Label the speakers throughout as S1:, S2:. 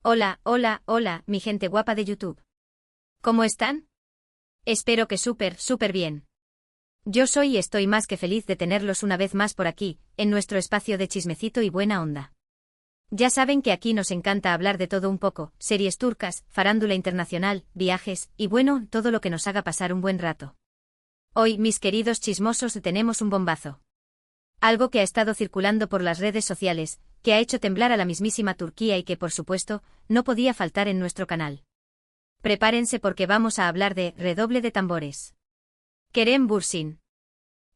S1: Hola, hola, hola, mi gente guapa de YouTube. ¿Cómo están? Espero que súper bien. Yo soy y estoy más que feliz de tenerlos una vez más por aquí, en nuestro espacio de chismecito y buena onda. Ya saben que aquí nos encanta hablar de todo un poco, series turcas, farándula internacional, viajes, y bueno, todo lo que nos haga pasar un buen rato. Hoy, mis queridos chismosos, tenemos un bombazo. Algo que ha estado circulando por las redes sociales, que ha hecho temblar a la mismísima Turquía y que, por supuesto, no podía faltar en nuestro canal. Prepárense porque vamos a hablar de redoble de tambores. Kerem Bürsin.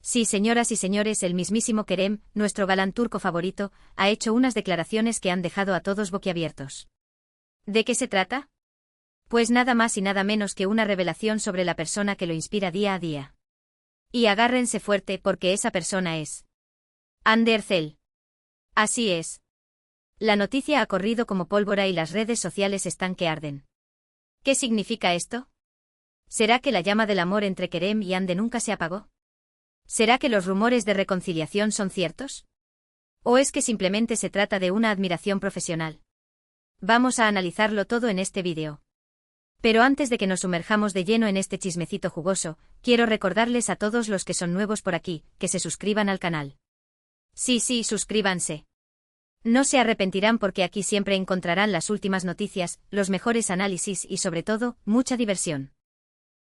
S1: Sí, señoras y señores, el mismísimo Kerem, nuestro galán turco favorito, ha hecho unas declaraciones que han dejado a todos boquiabiertos. ¿De qué se trata? Pues nada más y nada menos que una revelación sobre la persona que lo inspira día a día. Y agárrense fuerte porque esa persona es Hande Erçel. Así es. La noticia ha corrido como pólvora y las redes sociales están que arden. ¿Qué significa esto? ¿Será que la llama del amor entre Kerem y Hande nunca se apagó? ¿Será que los rumores de reconciliación son ciertos? ¿O es que simplemente se trata de una admiración profesional? Vamos a analizarlo todo en este vídeo. Pero antes de que nos sumerjamos de lleno en este chismecito jugoso, quiero recordarles a todos los que son nuevos por aquí, que se suscriban al canal. Sí, suscríbanse. No se arrepentirán porque aquí siempre encontrarán las últimas noticias, los mejores análisis y sobre todo, mucha diversión.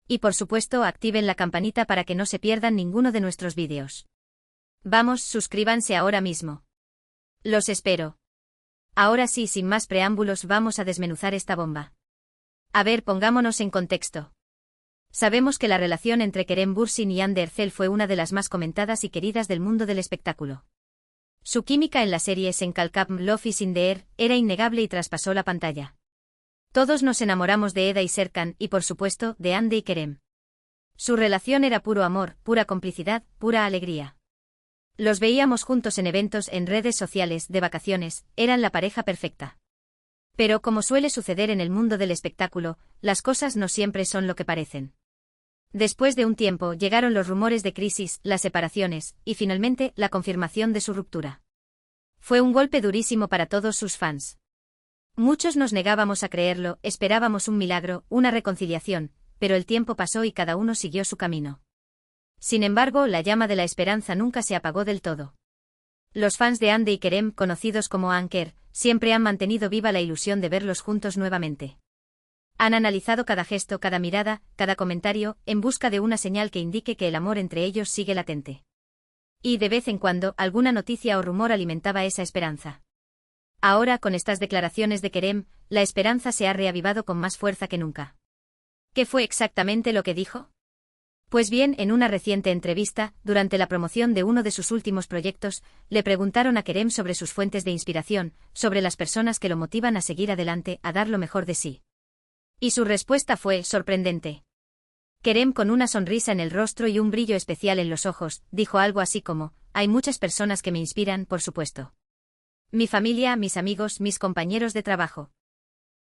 S1: Y por supuesto activen la campanita para que no se pierdan ninguno de nuestros vídeos. Vamos, suscríbanse ahora mismo. Los espero. Ahora sí, sin más preámbulos, vamos a desmenuzar esta bomba. A ver, pongámonos en contexto. Sabemos que la relación entre Kerem Bürsin y Hande Erçel fue una de las más comentadas y queridas del mundo del espectáculo. Su química en la serie Senkalkam Love is in the Air era innegable y traspasó la pantalla. Todos nos enamoramos de Eda y Serkan y por supuesto, de Hande y Kerem. Su relación era puro amor, pura complicidad, pura alegría. Los veíamos juntos en eventos, en redes sociales, de vacaciones, eran la pareja perfecta. Pero como suele suceder en el mundo del espectáculo, las cosas no siempre son lo que parecen. Después de un tiempo llegaron los rumores de crisis, las separaciones, y finalmente, la confirmación de su ruptura. Fue un golpe durísimo para todos sus fans. Muchos nos negábamos a creerlo, esperábamos un milagro, una reconciliación, pero el tiempo pasó y cada uno siguió su camino. Sin embargo, la llama de la esperanza nunca se apagó del todo. Los fans de Hande y Kerem, conocidos como Anker, siempre han mantenido viva la ilusión de verlos juntos nuevamente. Han analizado cada gesto, cada mirada, cada comentario, en busca de una señal que indique que el amor entre ellos sigue latente. Y de vez en cuando, alguna noticia o rumor alimentaba esa esperanza. Ahora, con estas declaraciones de Kerem, la esperanza se ha reavivado con más fuerza que nunca. ¿Qué fue exactamente lo que dijo? Pues bien, en una reciente entrevista, durante la promoción de uno de sus últimos proyectos, le preguntaron a Kerem sobre sus fuentes de inspiración, sobre las personas que lo motivan a seguir adelante, a dar lo mejor de sí. Y su respuesta fue sorprendente. Kerem, con una sonrisa en el rostro y un brillo especial en los ojos, dijo algo así como: hay muchas personas que me inspiran, por supuesto. Mi familia, mis amigos, mis compañeros de trabajo.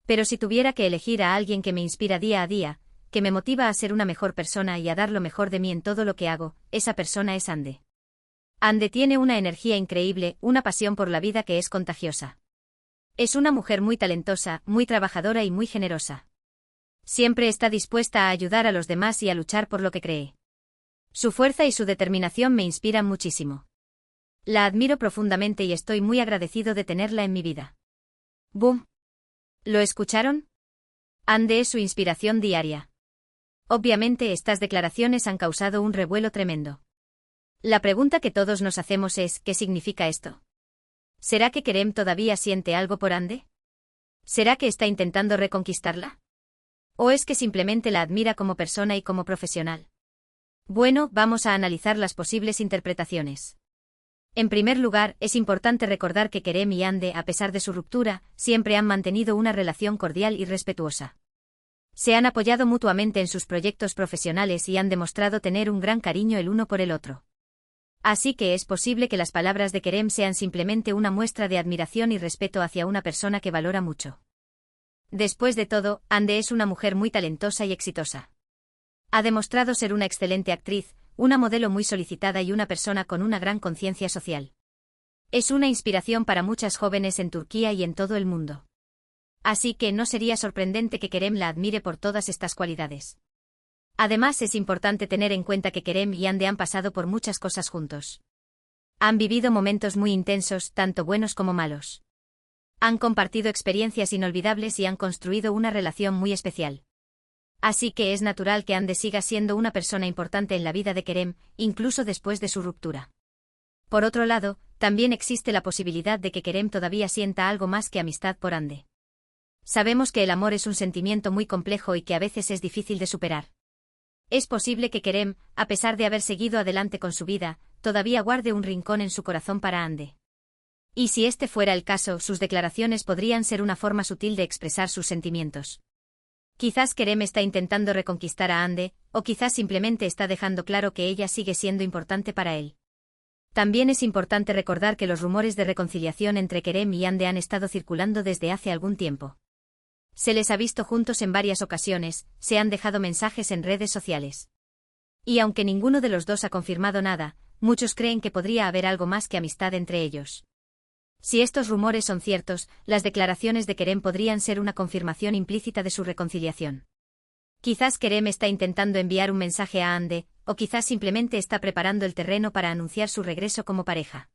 S1: Pero si tuviera que elegir a alguien que me inspira día a día, que me motiva a ser una mejor persona y a dar lo mejor de mí en todo lo que hago, esa persona es Hande. Hande tiene una energía increíble, una pasión por la vida que es contagiosa. Es una mujer muy talentosa, muy trabajadora y muy generosa. Siempre está dispuesta a ayudar a los demás y a luchar por lo que cree. Su fuerza y su determinación me inspiran muchísimo. La admiro profundamente y estoy muy agradecido de tenerla en mi vida. ¡Boom! ¿Lo escucharon? Hande es su inspiración diaria. Obviamente estas declaraciones han causado un revuelo tremendo. La pregunta que todos nos hacemos es: ¿qué significa esto? ¿Será que Kerem todavía siente algo por Hande? ¿Será que está intentando reconquistarla? ¿O es que simplemente la admira como persona y como profesional? Bueno, vamos a analizar las posibles interpretaciones. En primer lugar, es importante recordar que Kerem y Hande, a pesar de su ruptura, siempre han mantenido una relación cordial y respetuosa. Se han apoyado mutuamente en sus proyectos profesionales y han demostrado tener un gran cariño el uno por el otro. Así que es posible que las palabras de Kerem sean simplemente una muestra de admiración y respeto hacia una persona que valora mucho. Después de todo, Hande es una mujer muy talentosa y exitosa. Ha demostrado ser una excelente actriz, una modelo muy solicitada y una persona con una gran conciencia social. Es una inspiración para muchas jóvenes en Turquía y en todo el mundo. Así que no sería sorprendente que Kerem la admire por todas estas cualidades. Además, es importante tener en cuenta que Kerem y Hande han pasado por muchas cosas juntos. Han vivido momentos muy intensos, tanto buenos como malos. Han compartido experiencias inolvidables y han construido una relación muy especial. Así que es natural que Hande siga siendo una persona importante en la vida de Kerem, incluso después de su ruptura. Por otro lado, también existe la posibilidad de que Kerem todavía sienta algo más que amistad por Hande. Sabemos que el amor es un sentimiento muy complejo y que a veces es difícil de superar. Es posible que Kerem, a pesar de haber seguido adelante con su vida, todavía guarde un rincón en su corazón para Hande. Y si este fuera el caso, sus declaraciones podrían ser una forma sutil de expresar sus sentimientos. Quizás Kerem está intentando reconquistar a Hande, o quizás simplemente está dejando claro que ella sigue siendo importante para él. También es importante recordar que los rumores de reconciliación entre Kerem y Hande han estado circulando desde hace algún tiempo. Se les ha visto juntos en varias ocasiones, se han dejado mensajes en redes sociales. Y aunque ninguno de los dos ha confirmado nada, muchos creen que podría haber algo más que amistad entre ellos. Si estos rumores son ciertos, las declaraciones de Kerem podrían ser una confirmación implícita de su reconciliación. Quizás Kerem está intentando enviar un mensaje a Hande, o quizás simplemente está preparando el terreno para anunciar su regreso como pareja.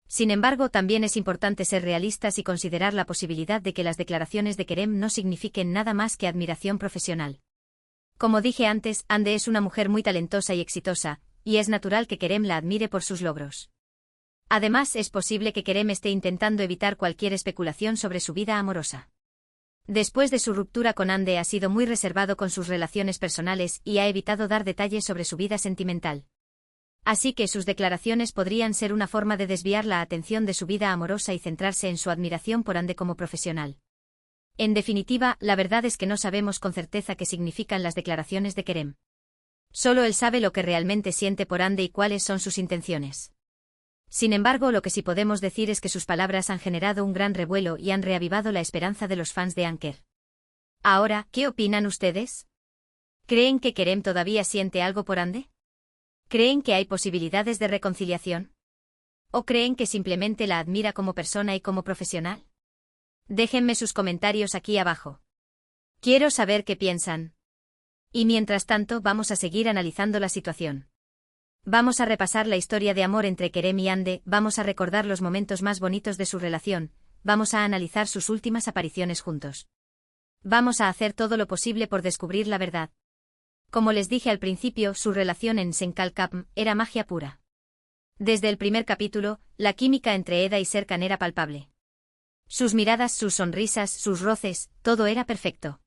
S1: Sin embargo, también es importante ser realistas y considerar la posibilidad de que las declaraciones de Kerem no signifiquen nada más que admiración profesional. Como dije antes, Hande es una mujer muy talentosa y exitosa, y es natural que Kerem la admire por sus logros. Además, es posible que Kerem esté intentando evitar cualquier especulación sobre su vida amorosa. Después de su ruptura con Hande ha sido muy reservado con sus relaciones personales y ha evitado dar detalles sobre su vida sentimental. Así que sus declaraciones podrían ser una forma de desviar la atención de su vida amorosa y centrarse en su admiración por Hande como profesional. En definitiva, la verdad es que no sabemos con certeza qué significan las declaraciones de Kerem. Solo él sabe lo que realmente siente por Hande y cuáles son sus intenciones. Sin embargo, lo que sí podemos decir es que sus palabras han generado un gran revuelo y han reavivado la esperanza de los fans de Anker. Ahora, ¿qué opinan ustedes? ¿Creen que Kerem todavía siente algo por Hande? ¿Creen que hay posibilidades de reconciliación? ¿O creen que simplemente la admira como persona y como profesional? Déjenme sus comentarios aquí abajo. Quiero saber qué piensan. Y mientras tanto, vamos a seguir analizando la situación. Vamos a repasar la historia de amor entre Kerem y Hande, vamos a recordar los momentos más bonitos de su relación, vamos a analizar sus últimas apariciones juntos. Vamos a hacer todo lo posible por descubrir la verdad. Como les dije al principio, su relación en Senkalkapm era magia pura. Desde el primer capítulo, la química entre Eda y Serkan era palpable. Sus miradas, sus sonrisas, sus roces, todo era perfecto.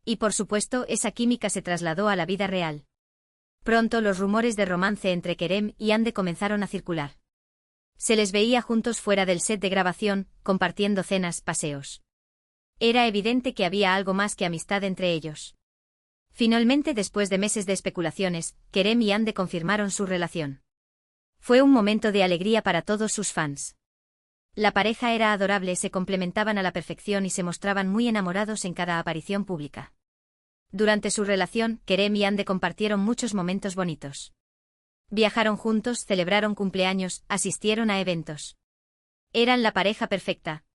S1: Y por supuesto, esa química se trasladó a la vida real. Pronto los rumores de romance entre Kerem y Hande comenzaron a circular. Se les veía juntos fuera del set de grabación, compartiendo cenas, paseos. Era evidente que había algo más que amistad entre ellos. Finalmente, después de meses de especulaciones, Kerem y Hande confirmaron su relación. Fue un momento de alegría para todos sus fans. La pareja era adorable, se complementaban a la perfección y se mostraban muy enamorados en cada aparición pública. Durante su relación, Kerem y Hande compartieron muchos momentos bonitos. Viajaron juntos, celebraron cumpleaños, asistieron a eventos. Eran la pareja perfecta.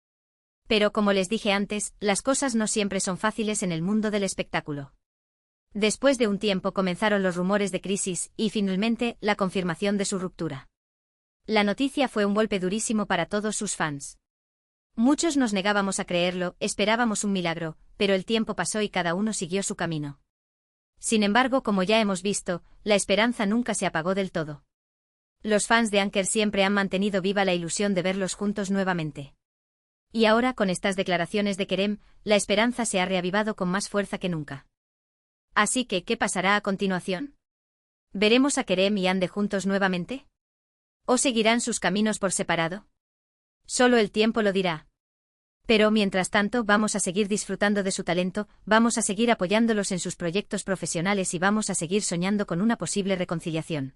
S1: Pero como les dije antes, las cosas no siempre son fáciles en el mundo del espectáculo. Después de un tiempo comenzaron los rumores de crisis y finalmente la confirmación de su ruptura. La noticia fue un golpe durísimo para todos sus fans. Muchos nos negábamos a creerlo, esperábamos un milagro, pero el tiempo pasó y cada uno siguió su camino. Sin embargo, como ya hemos visto, la esperanza nunca se apagó del todo. Los fans de Anker siempre han mantenido viva la ilusión de verlos juntos nuevamente. Y ahora, con estas declaraciones de Kerem, la esperanza se ha reavivado con más fuerza que nunca. Así que, ¿qué pasará a continuación? ¿Veremos a Kerem y Hande juntos nuevamente? ¿O seguirán sus caminos por separado? Solo el tiempo lo dirá. Pero mientras tanto vamos a seguir disfrutando de su talento, vamos a seguir apoyándolos en sus proyectos profesionales y vamos a seguir soñando con una posible reconciliación.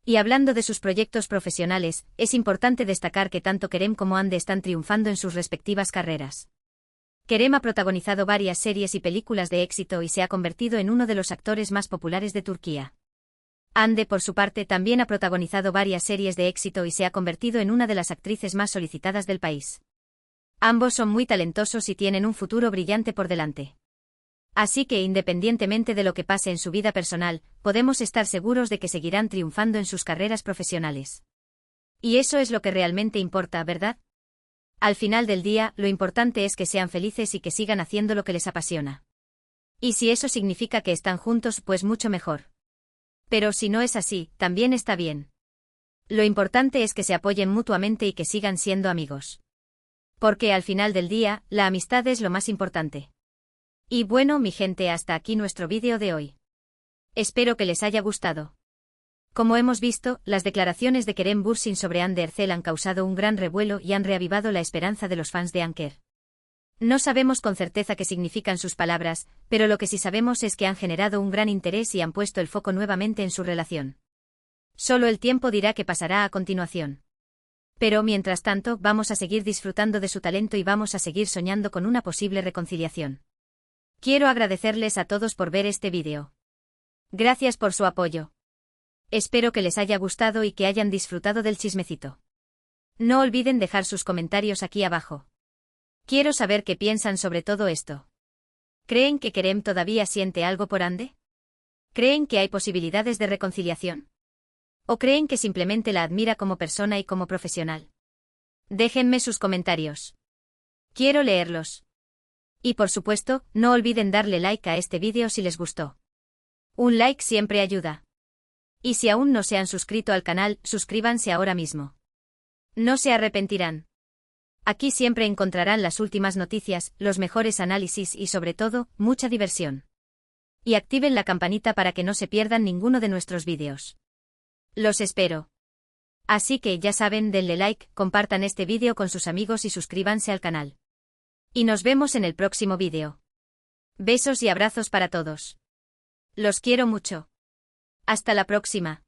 S1: Y hablando de sus proyectos profesionales, es importante destacar que tanto Kerem como Hande están triunfando en sus respectivas carreras. Kerem ha protagonizado varias series y películas de éxito y se ha convertido en uno de los actores más populares de Turquía. Hande, por su parte, también ha protagonizado varias series de éxito y se ha convertido en una de las actrices más solicitadas del país. Ambos son muy talentosos y tienen un futuro brillante por delante. Así que, independientemente de lo que pase en su vida personal, podemos estar seguros de que seguirán triunfando en sus carreras profesionales. Y eso es lo que realmente importa, ¿verdad? Al final del día, lo importante es que sean felices y que sigan haciendo lo que les apasiona. Y si eso significa que están juntos, pues mucho mejor. Pero si no es así, también está bien. Lo importante es que se apoyen mutuamente y que sigan siendo amigos. Porque al final del día, la amistad es lo más importante. Y bueno, mi gente, hasta aquí nuestro vídeo de hoy. Espero que les haya gustado. Como hemos visto, las declaraciones de Kerem Bürsin sobre Hande Erçel han causado un gran revuelo y han reavivado la esperanza de los fans de Anker. No sabemos con certeza qué significan sus palabras, pero lo que sí sabemos es que han generado un gran interés y han puesto el foco nuevamente en su relación. Solo el tiempo dirá qué pasará a continuación. Pero mientras tanto, vamos a seguir disfrutando de su talento y vamos a seguir soñando con una posible reconciliación. Quiero agradecerles a todos por ver este vídeo. Gracias por su apoyo. Espero que les haya gustado y que hayan disfrutado del chismecito. No olviden dejar sus comentarios aquí abajo. Quiero saber qué piensan sobre todo esto. ¿Creen que Kerem todavía siente algo por Hande? ¿Creen que hay posibilidades de reconciliación? ¿O creen que simplemente la admira como persona y como profesional? Déjenme sus comentarios. Quiero leerlos. Y por supuesto, no olviden darle like a este vídeo si les gustó. Un like siempre ayuda. Y si aún no se han suscrito al canal, suscríbanse ahora mismo. No se arrepentirán. Aquí siempre encontrarán las últimas noticias, los mejores análisis y sobre todo, mucha diversión. Y activen la campanita para que no se pierdan ninguno de nuestros vídeos. Los espero. Así que ya saben, denle like, compartan este vídeo con sus amigos y suscríbanse al canal. Y nos vemos en el próximo vídeo. Besos y abrazos para todos. Los quiero mucho. Hasta la próxima.